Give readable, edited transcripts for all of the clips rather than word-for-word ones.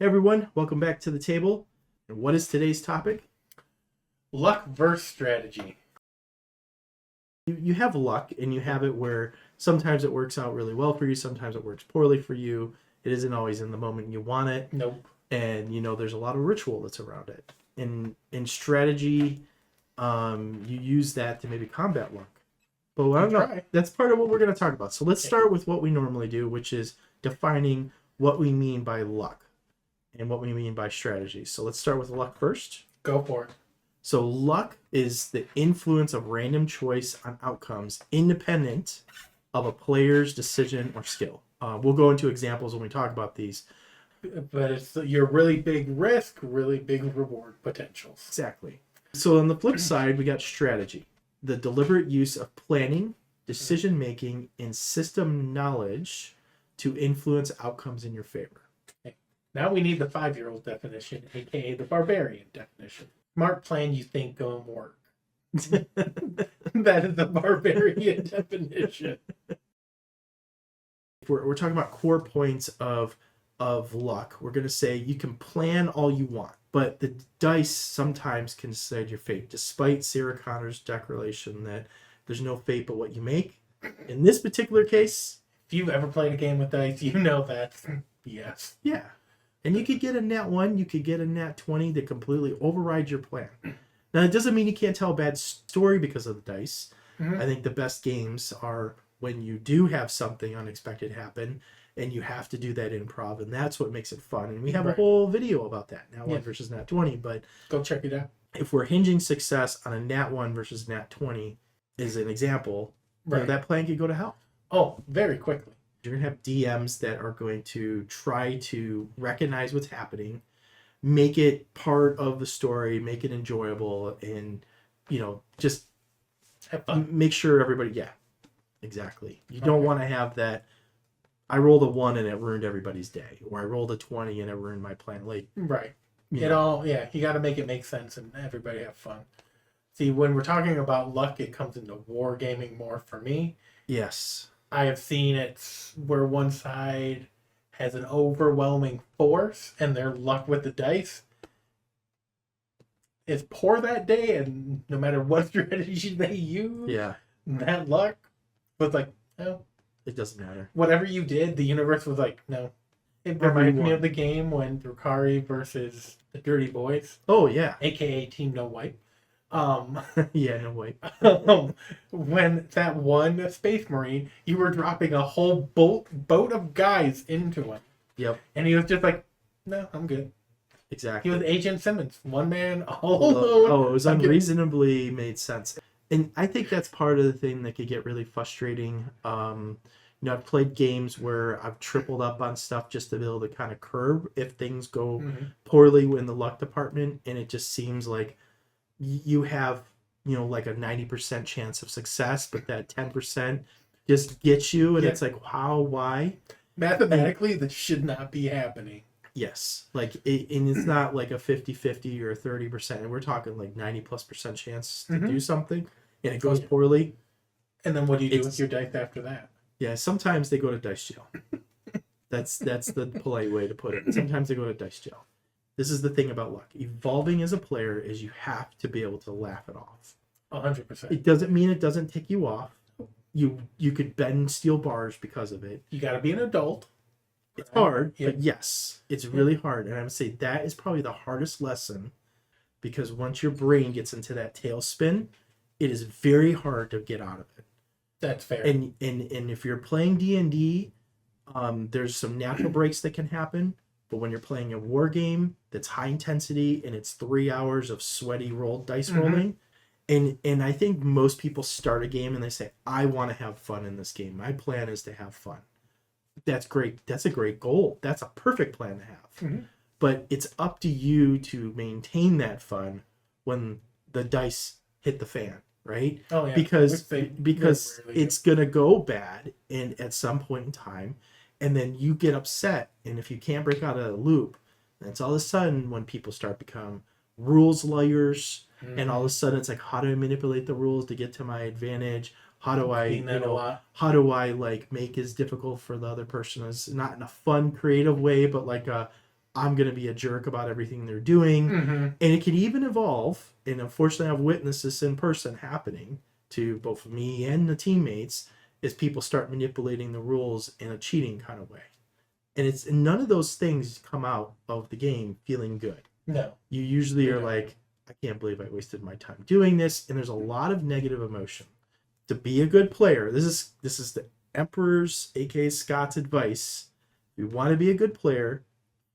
Hey everyone, welcome back to the table. And what is today's topic? Luck versus strategy. You have luck, and you have it where sometimes it works out really well for you, sometimes it works poorly for you. It isn't always in the moment you want it. Nope. And there's a lot of ritual that's around it. In strategy, you use that to maybe combat luck. But I don't know. That's part of what we're going to talk about. So let's start with what we normally do, which is defining what we mean by luck and what we mean by strategy. So let's start with luck first. Go for it. So luck is the influence of random choice on outcomes independent of a player's decision or skill. We'll go into examples when we talk about these. But it's your really big risk, really big reward potentials. Exactly. So on the flip side, we got strategy. The deliberate use of planning, decision-making, and system knowledge to influence outcomes in your favor. Now we need the 5-year-old definition, aka the barbarian definition. Smart plan you think gonna work. That is the barbarian definition. If we're talking about core points of luck, we're going to say you can plan all you want, but the dice sometimes can decide your fate, despite Sarah Connor's declaration that there's no fate but what you make. In this particular case, if you've ever played a game with dice, you know that's BS. Yeah. And you could get a nat 1, you could get a nat 20 that completely overrides your plan. Now, it doesn't mean you can't tell a bad story because of the dice. I think the best games are when you do have something unexpected happen and you have to do that improv, and that's what makes it fun. And we have a whole video about that, nat 1 versus nat 20, but go check it out. If we're hinging success on a nat 1 versus nat 20 as an example, that plan could go to hell. Oh, very quickly. You're going to have DMs that are going to try to recognize what's happening, make it part of the story, make it enjoyable, and, just have fun. Make sure everybody, exactly. You don't want to have that, I rolled a 1 and it ruined everybody's day, or I rolled a 20 and it ruined my plan. Right. You got to make it make sense and everybody have fun. See, when we're talking about luck, it comes into wargaming more for me. Yes. I have seen it where one side has an overwhelming force and their luck with the dice is poor that day, and no matter what strategy they use, that luck was like, no. It doesn't matter. Whatever you did, the universe was like, no. It reminds me of the game when Drukari versus the Dirty Boys. Oh, yeah. AKA Team No Wipe. No wipe. When that one Space Marine, you were dropping a whole boat of guys into him. Yep. And he was just like, no, I'm good. Exactly. He was Agent Simmons. One man, all alone. Oh, it was unreasonably made sense. And I think that's part of the thing that could get really frustrating. I've played games where I've tripled up on stuff just to be able to kind of curb if things go poorly in the luck department, and it just seems like you have, like a 90% chance of success, but that 10% just gets you, and it's like, how, why? Mathematically, that should not be happening. Yes. And it's not like a 50-50 or a 30%. And we're talking like 90+% chance to do something, and it goes poorly. And then what do you do with your dice after that? Yeah, sometimes they go to dice jail. That's the polite way to put it. Sometimes they go to dice jail. This is the thing about luck. Evolving as a player is you have to be able to laugh it off. 100%. It doesn't mean it doesn't tick you off. You could bend steel bars because of it. You got to be an adult. It's hard, but yes, it's really hard. And I would say that is probably the hardest lesson, because once your brain gets into that tailspin, it is very hard to get out of it. That's fair. And if you're playing D&D, there's some natural breaks that can happen. But when you're playing a war game that's high intensity and it's 3 hours of sweaty dice rolling, and I think most people start a game and they say, I want to have fun in this game. My plan is to have fun. That's great. That's a great goal. That's a perfect plan to have. But it's up to you to maintain that fun when the dice hit the fan, right? Oh, yeah. Because it's going to go bad at some point in time, and then you get upset, and if you can't break out of a loop, that's all of a sudden when people start become rules lawyers, and all of a sudden it's like, how do I manipulate the rules to get to my advantage? How do I like make it as difficult for the other person, as not in a fun, creative way, but like I'm going to be a jerk about everything they're doing. And it can even evolve. And unfortunately, I've witnessed this in person happening to both me and the teammates, is people start manipulating the rules in a cheating kind of way. And none of those things come out of the game feeling good. No. You usually are like, I can't believe I wasted my time doing this. And there's a lot of negative emotion. To be a good player, this is the Emperor's, aka Scott's advice. If you want to be a good player,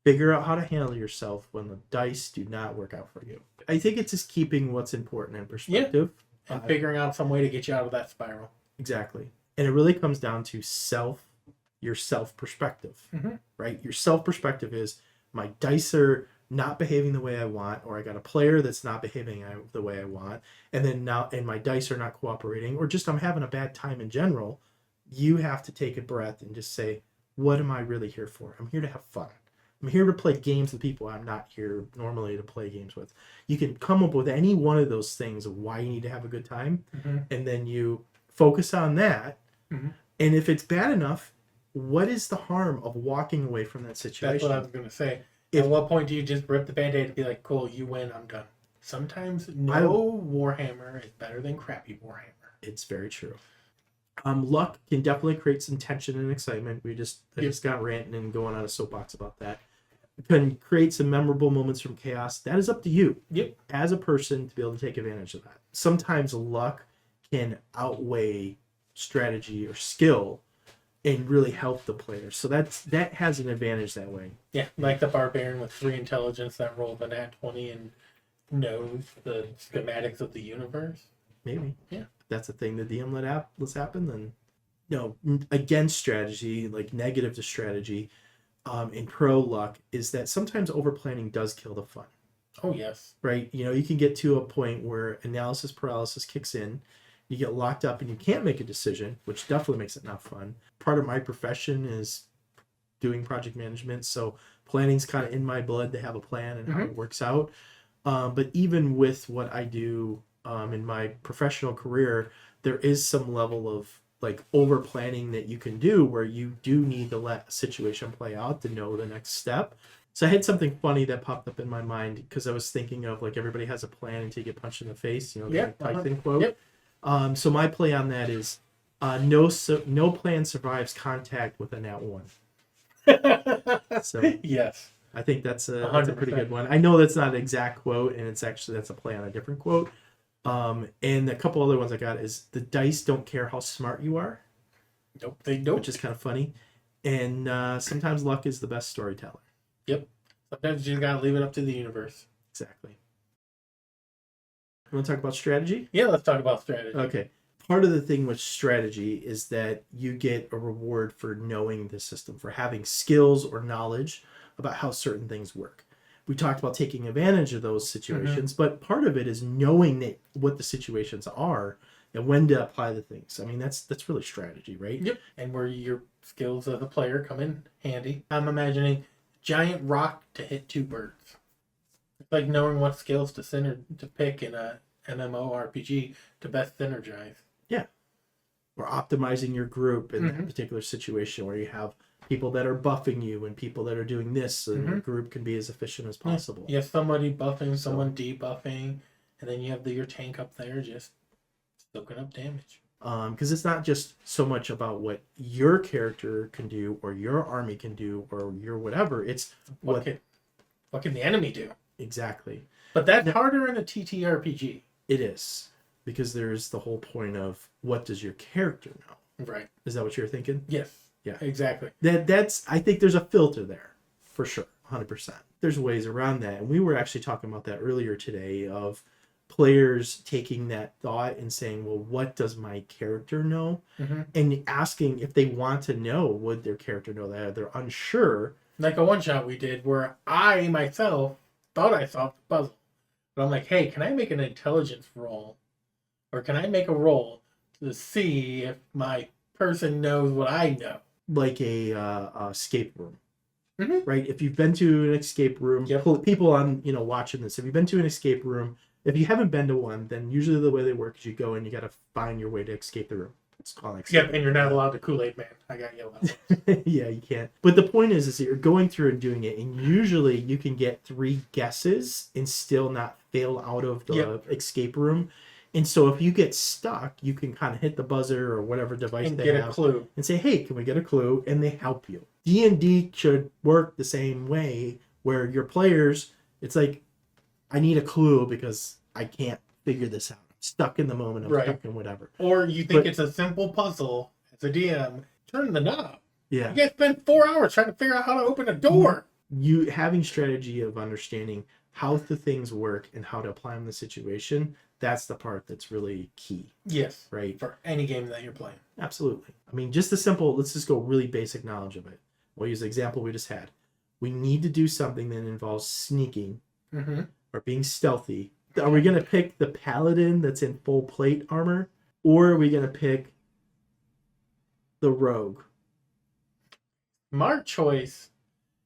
figure out how to handle yourself when the dice do not work out for you. I think it's just keeping what's important in perspective. And figuring out some way to get you out of that spiral. Exactly. And it really comes down to your self perspective, right? Your self perspective is, my dice are not behaving the way I want, or I got a player that's not behaving the way I want, and my dice are not cooperating, or just I'm having a bad time in general. You have to take a breath and just say, what am I really here for? I'm here to have fun. I'm here to play games with people I'm not here normally to play games with. You can come up with any one of those things of why you need to have a good time, and then you focus on that. And if it's bad enough, what is the harm of walking away from that situation? That's what I was going to say. At what point do you just rip the Band-Aid and be like, cool, you win, I'm done? Sometimes Warhammer is better than crappy Warhammer. It's very true. Luck can definitely create some tension and excitement. I just got ranting and going on a soapbox about that. It can create some memorable moments from chaos. That is up to you as a person to be able to take advantage of that. Sometimes luck can outweigh strategy or skill and really help the player. So that has an advantage that way. Yeah, like the Barbarian with 3 intelligence that rolled a nat 20 and knows the schematics of the universe. Maybe. Yeah. If that's a thing the DM let's happen, then against strategy, like negative to strategy, in pro luck, is that sometimes over planning does kill the fun. Oh yes. Right? You can get to a point where analysis paralysis kicks in. You get locked up and you can't make a decision, which definitely makes it not fun. Part of my profession is doing project management, so planning's kind of in my blood to have a plan and how it works out. But even with what I do in my professional career, there is some level of like over planning that you can do where you do need to let a situation play out to know the next step. So I had something funny that popped up in my mind because I was thinking of like everybody has a plan until you get punched in the face, the Tyson quote. Yep. So my play on that is no plan survives contact with a nat 1. So yes, I think that's a pretty good one. I know that's not an exact quote, and that's a play on a different quote. And a couple other ones I got is, the dice don't care how smart you are. Nope, they don't. Which is kind of funny. And sometimes luck is the best storyteller. Yep. Sometimes you just gotta leave it up to the universe. Exactly. You want to talk about strategy? Yeah, let's talk about strategy. Okay. Part of the thing with strategy is that you get a reward for knowing the system, for having skills or knowledge about how certain things work. We talked about taking advantage of those situations, but part of it is knowing what the situations are and when to apply the things. I mean, that's really strategy, right? Yep. And where your skills as a player come in handy. I'm imagining giant rock to hit 2 birds. It's like knowing what skills to pick in a MMORPG to best synergize. Yeah. Or optimizing your group in that particular situation where you have people that are buffing you and people that are doing this, so your group can be as efficient as possible. You have somebody buffing, someone debuffing, and then you have your tank up there just soaking up damage. Because it's not just so much about what your character can do or your army can do or your whatever. It's what can the enemy do? Exactly. But that's harder in a TTRPG. It is. Because there's the whole point of, what does your character know? Right. Is that what you're thinking? Yes. Yeah. Exactly. I think there's a filter there. For sure. 100%. There's ways around that. And we were actually talking about that earlier today, of players taking that thought and saying, well, what does my character know? And asking if they want to know, would their character know that? They're unsure. Like a one-shot we did where I, myself, thought I solved the puzzle. But I'm like, hey, can I make an intelligence roll? Or can I make a roll to see if my person knows what I know? Like a escape room. Right? If you've been to an escape room, people on watching this, if you've been to an escape room, if you haven't been to one, then usually the way they work is you go and you got to find your way to escape the room. It's called like Yep, and you're not allowed to Kool-Aid Man. I got yelled at. yeah, you can't. But the point is that you're going through and doing it, and usually you can get 3 guesses and still not fail out of the escape room. And so if you get stuck, you can kind of hit the buzzer or whatever device And they get have a clue. and say, "Hey, can we get a clue?" And they help you. D&D should work the same way, where your players, it's like, I need a clue because I can't figure this out. I'm stuck in the moment. I'm stuck in whatever. Or you think it's a simple puzzle as a DM, turn the knob. Yeah. You guys spend 4 hours trying to figure out how to open a door. You having strategy of understanding how the things work and how to apply them in the situation, that's the part that's really key. Yes. Right? For any game that you're playing. Absolutely. I mean, just the simple, let's just go really basic knowledge of it. We'll use the example we just had. We need to do something that involves sneaking or being stealthy. Are we going to pick the paladin that's in full plate armor? Or are we going to pick the rogue? Smart choice.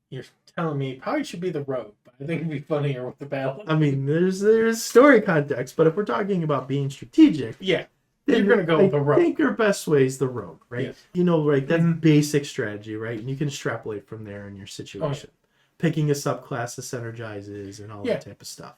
You're telling me probably should be the rogue, but I think it'd be funnier with the paladin. I mean, there's story context, but if we're talking about being strategic, yeah, you're going to go with the rogue. I think your best way is the rogue, right? Yes. You know, right? That's basic strategy, right? And you can extrapolate from there in your situation. Picking a subclass that synergizes and all that type of stuff.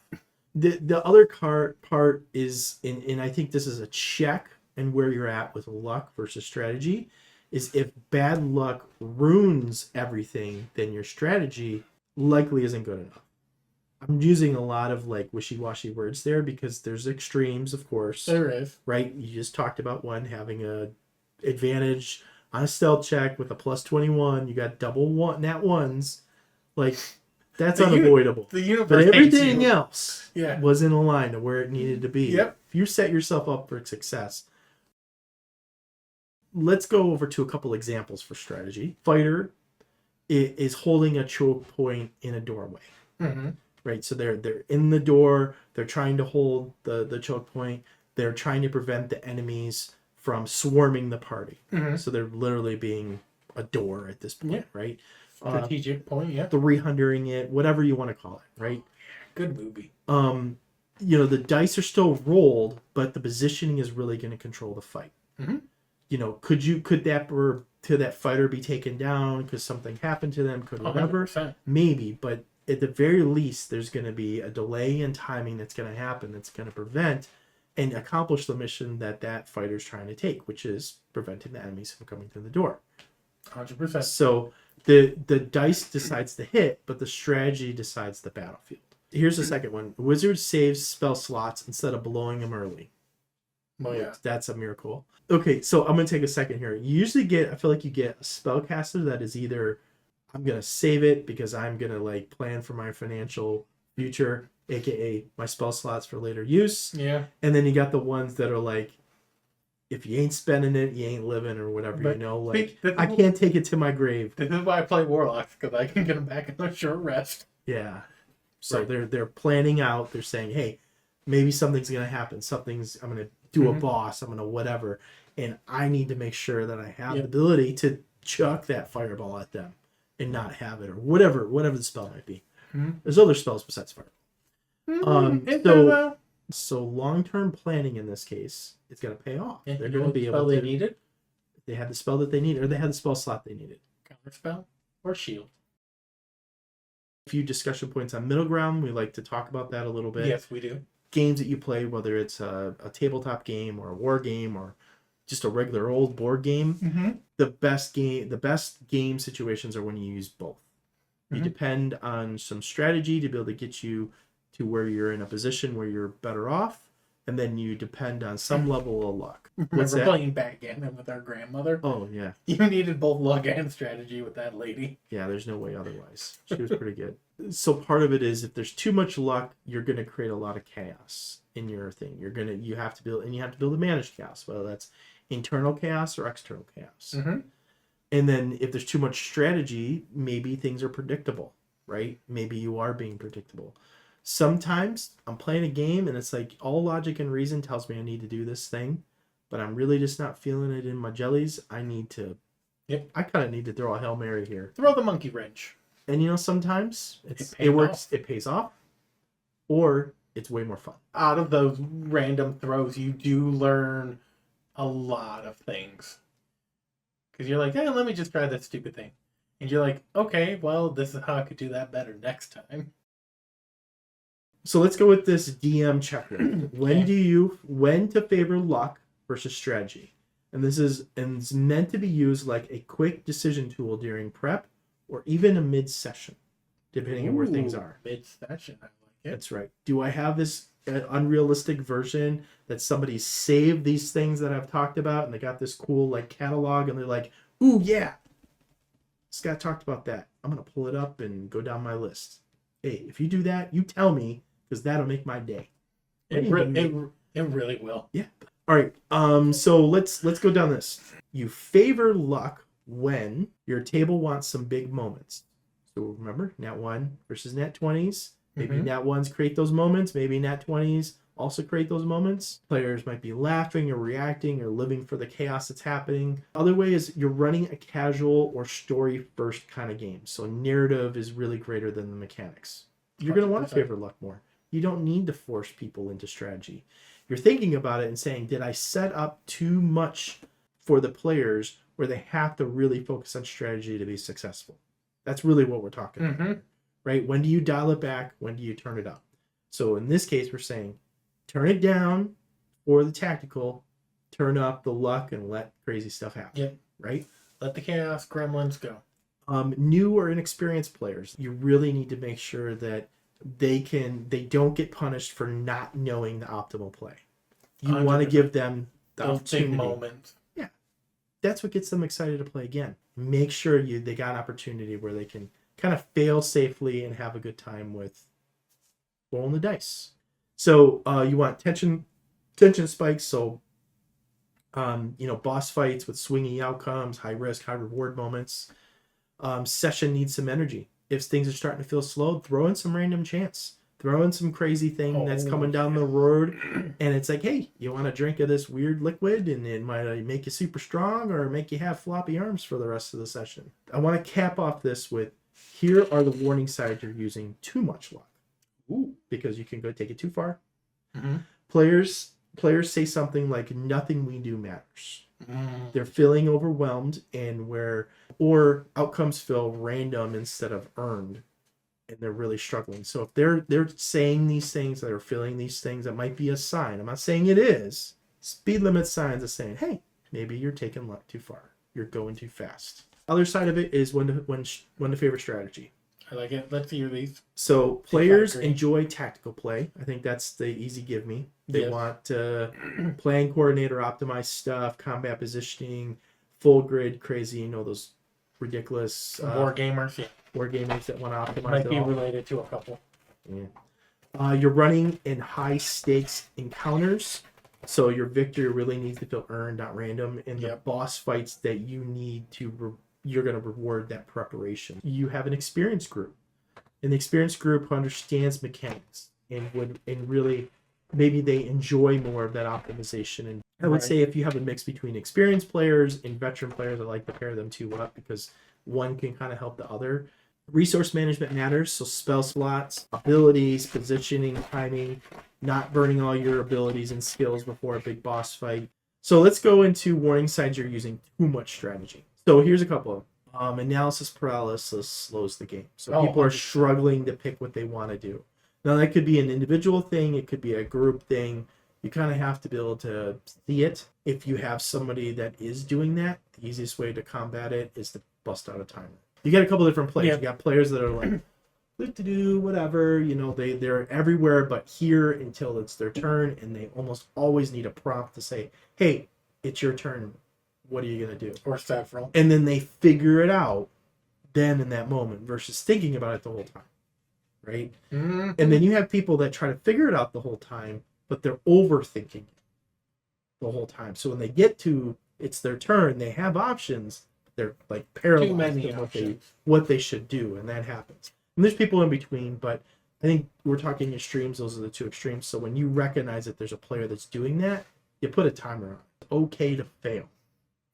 The other part is, and I think this is a check and where you're at with luck versus strategy, is if bad luck ruins everything, then your strategy likely isn't good enough. I'm using a lot of like wishy-washy words there because there's extremes, of course. There is. Right? You just talked about one having a advantage on a stealth check with a plus 21. You got double nat ones. Like, that's unavoidable. The universe but everything hates you. else was in a line to where it needed to be. Yep. If you set yourself up for success. Let's go over to a couple examples for strategy. Fighter is holding a choke point in a doorway. Right? So they're in the door. They're trying to hold the choke point. They're trying to prevent the enemies from swarming the party. So they're literally being a door at this point, right? Strategic point, 300ing it, whatever you want to call it, right? Good movie. You know, the dice are still rolled, but the positioning is really going to control the fight. You know, could that fighter be taken down because something happened to them? Could whatever? 100%. Maybe, but at the very least, there's going to be a delay in timing that's going to happen that's going to prevent and accomplish the mission that fighter's trying to take, which is preventing the enemies from coming through the door. 100%. So the dice decides the hit, but the strategy decides the battlefield. Here's the second one. Wizard saves spell slots instead of blowing them early. Oh, yeah. That's a miracle. Okay, so I'm going to take a second here. You usually I feel like you get a spellcaster that is either, I'm going to save it because I'm going to like plan for my financial future, aka my spell slots for later use. Yeah. And then you got the ones that are like, if you ain't spending it, you ain't living or whatever, but, you know? Like, I can't take it to my grave. This is why I play Warlocks, because I can get them back in a short rest. Yeah. So they're planning out. They're saying, hey, maybe something's going to happen. I'm going to do a boss. I'm going to whatever. And I need to make sure that I have the ability to chuck that fireball at them and not have it or whatever the spell might be. There's other spells besides fireball. So long-term planning in this case, it's going to pay off. Yeah, they're going to be able to. They needed. They had the spell that they needed, or they had the spell slot they needed. Counter spell or shield. A few discussion points on middle ground. We like to talk about that a little bit. Yes, we do. Games that you play, whether it's a tabletop game or a war game or just a regular old board game, the best game situations are when you use both. You depend on some strategy to be able to get you to where you're in a position where you're better off, and then you depend on some level of luck. Remember playing backgammon with our grandmother? Oh, yeah. You needed both luck and strategy with that lady. Yeah, there's no way otherwise. She was pretty good. So part of it is if there's too much luck, you're going to create a lot of chaos in your thing. You have to build a managed chaos, whether that's internal chaos or external chaos. And then if there's too much strategy, maybe things are predictable, right? Maybe you are being predictable. Sometimes I'm playing a game and it's like all logic and reason tells me I need to do this thing, but I'm really just not feeling it in my jellies. I kind of need to throw a Hail Mary here. Throw the monkey wrench. And sometimes it works, it pays off, or it's way more fun. Out of those random throws, you do learn a lot of things. Because you're like, hey, let me just try that stupid thing. And you're like, okay, well, this is how I could do that better next time. So let's go with this DM checklist. Okay. When to favor luck versus strategy? And it's meant to be used like a quick decision tool during prep or even a mid-session, depending on where things are. Mid-session, I like it. That's right. Do I have this unrealistic version that somebody saved these things that I've talked about and they got this cool like catalog and they're like, ooh, yeah, Scott talked about that. I'm going to pull it up and go down my list. Hey, if you do that, you tell me because that'll make my day. It really will. Yeah. All right. So let's go down this. You favor luck when your table wants some big moments. So remember, nat 1 versus nat 20s. Maybe nat 1s create those moments. Maybe nat 20s also create those moments. Players might be laughing or reacting or living for the chaos that's happening. Other way is you're running a casual or story first kind of game. So narrative is really greater than the mechanics. You're going to want to favor luck more. You don't need to force people into strategy. You're thinking about it and saying, did I set up too much for the players where they have to really focus on strategy to be successful? That's really what we're talking about, right? When do you dial it back? When do you turn it up? So in this case, we're saying, turn it down for the tactical, turn up the luck, and let crazy stuff happen. Yep. Right? Let the chaos gremlins go. New or inexperienced players, you really need to make sure that they don't get punished for not knowing the optimal play. You want to give them those opportunity. big moments. Yeah, that's what gets them excited to play again. Make sure they got an opportunity where they can kind of fail safely and have a good time with rolling the dice. So you want tension spikes. So boss fights with swinging outcomes, high risk, high reward moments. Session needs some energy. If things are starting to feel slow, throw in some random chance. Throw in some crazy thing that's coming down the road, and it's like, hey, you want a drink of this weird liquid, and it might make you super strong or make you have floppy arms for the rest of the session. I want to cap off this with, here are the warning signs you're using too much luck. Ooh, because you can go take it too far. Players say something like, nothing we do matters. They're feeling overwhelmed, or outcomes feel random instead of earned, and they're really struggling. So if they're saying these things, they're feeling these things, that might be a sign. I'm not saying it is. Speed limit signs are saying, hey, maybe you're taking luck too far. You're going too fast. Other side of it is when to favor strategy. I like it. Let's hear these. So players enjoy tactical play. I think that's the easy give me. They want to play and coordinate or optimize stuff, combat positioning, full grid, crazy, those ridiculous war gamers that want to optimize. Might be related to a couple. Yeah. You're running in high stakes encounters, so your victory really needs to feel earned, not random. In the boss fights that you need to you're going to reward that preparation. You have an experienced group. An experienced group who understands mechanics and really maybe they enjoy more of that optimization. And I would say if you have a mix between experienced players and veteran players, I like to pair them two up because one can kind of help the other. Resource management matters. So spell slots, abilities, positioning, timing, not burning all your abilities and skills before a big boss fight. So let's go into warning signs you're using too much strategy. So here's a couple of them. Analysis paralysis slows the game. So people are struggling to pick what they want to do. Now that could be an individual thing. It could be a group thing. You kind of have to be able to see it. If you have somebody that is doing that, the easiest way to combat it is to bust out a timer. You got a couple different players. You got players that are like, to do whatever, they're everywhere but here until it's their turn, and they almost always need a prompt to say, hey, it's your turn. What are you going to do? Or several. And then they figure it out then in that moment versus thinking about it the whole time. Right? And then you have people that try to figure it out the whole time, but they're overthinking it the whole time. So when they get to it's their turn, they have options. They're like paralyzed in what they should do, and that happens. And there's people in between, but I think we're talking extremes. Those are the two extremes. So when you recognize that there's a player that's doing that, you put a timer on. It's okay to fail.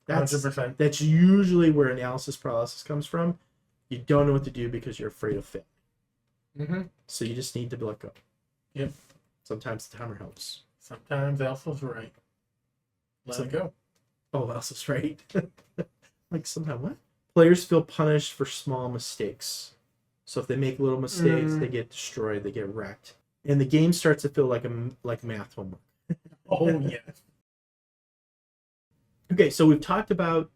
100%. That's usually where analysis paralysis comes from. You don't know what to do because you're afraid of failing. So you just need to let go. Yep. Sometimes the timer helps. Sometimes Elsa's right. Let it go. Oh, that was right. Like somehow what? Players feel punished for small mistakes. So if they make little mistakes, they get destroyed, they get wrecked. And the game starts to feel like math homework. Oh, yes. Okay, so we've talked about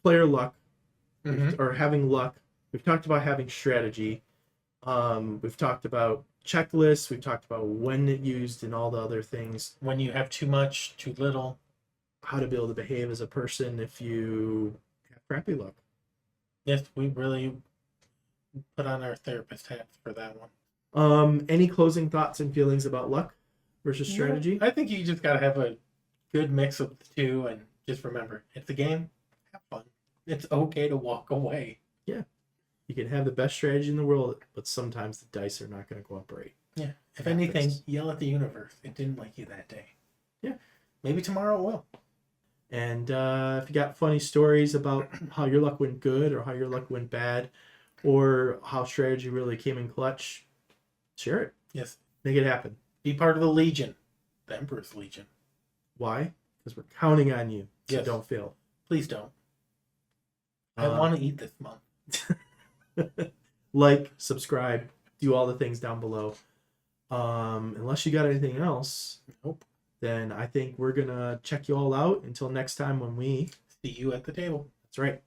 player luck Mhm. or having luck. We've talked about having strategy. We've talked about checklists. We've talked about when it used and all the other things. When you have too much, too little. How to be able to behave as a person if you have crappy luck. Yes, we really put on our therapist hats for that one. Any closing thoughts and feelings about luck versus strategy? I think you just got to have a good mix of the two, and just remember, it's a game. Have fun. It's okay to walk away. Yeah. You can have the best strategy in the world, but sometimes the dice are not going to cooperate. Yeah. If It anything, happens. yell at the universe. It didn't like you that day. Yeah. Maybe tomorrow it will. And if you got funny stories about how your luck went good or how your luck went bad or how strategy really came in clutch, share it. Yes. Make it happen. Be part of the Legion. The Emperor's Legion. Why? Because we're counting on you. So Yes. don't fail. Please don't. I want to eat this month. Like, subscribe, do all the things down below. Unless you got anything else, Nope. then I think we're gonna check you all out until next time when we. See you at the table. That's right.